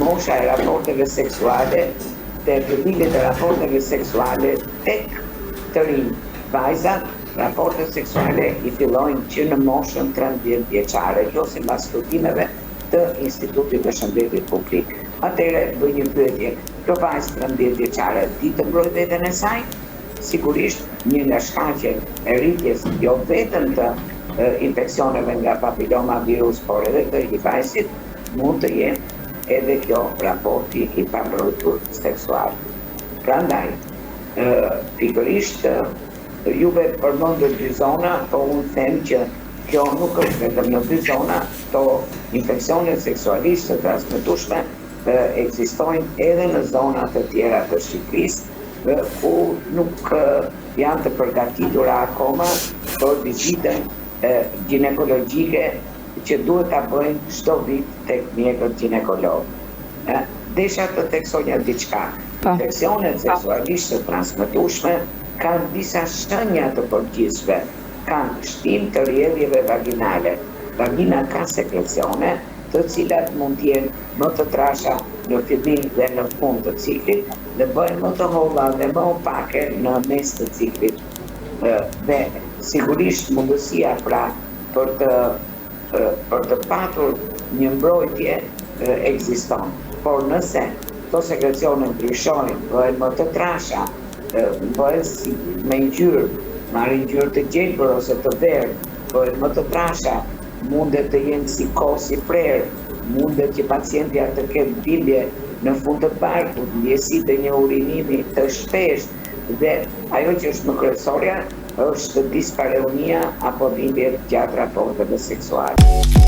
mosha e raporteve seksuale dhe fillimit e raporteve seksuale tek të rinj. Vajzat, raportet seksuale i fillojnë që në moshën 13 vjeçare, kjo sipas studimeve të Institutit të Shëndetit Publik. Atëherë bëj një pyetje, kjo vajzë 13 vjeçare di të mbrojë veten e saj? Sigurisht një nga shkaqet e rritjes jo vetëm të infeksioneve nga papiloma virus, por edhe të HIV-sit, mund të jetë edhe kjo raporti i pambrojtur seksual. Prandaj, pikërisht juve përmendët dy zona, po unë them që kjo nuk është vetëm në dy zona, to infeksionet seksualisht të transmetueshme ekzistojnë edhe në zona të tjera të Shqipërisë, ku nuk janë të përgatitura akoma për vizitën ginekologjike që duhet ta bëjnë çdo vit tek mjekët ginekolog. Desha të theksonja diçka. Infeksionet seksualisht të transmetueshme kanë disa shenja të përgjithshme. Kanë shtim të rrjedhjeve vaginale. Vagina ka sekrecione, të cilat mund të jenë më të trasha në fillim dhe në fund të ciklit, dhe bëhen më të holla dhe më opake në mes të ciklit. Dhe sigurisht mundësia pra për të patur një mbrojtje ekziston. Por nëse to sekrecione ndryshojnë, bëhen më të trasha, bëhen si me ngjyrë, marrin ngjyrë të gjelbër ose të verdhë, bëhen më të trasha, mundet të jenë si kohë si prerë, mundet që pacientja të ketë dhimbje në fund të barkut, ndjesi të një urinimi të shpeshtë, dhe ajo që është më kryesorja është dispareunia apo dhimbjet gjatë raporteve seksuale.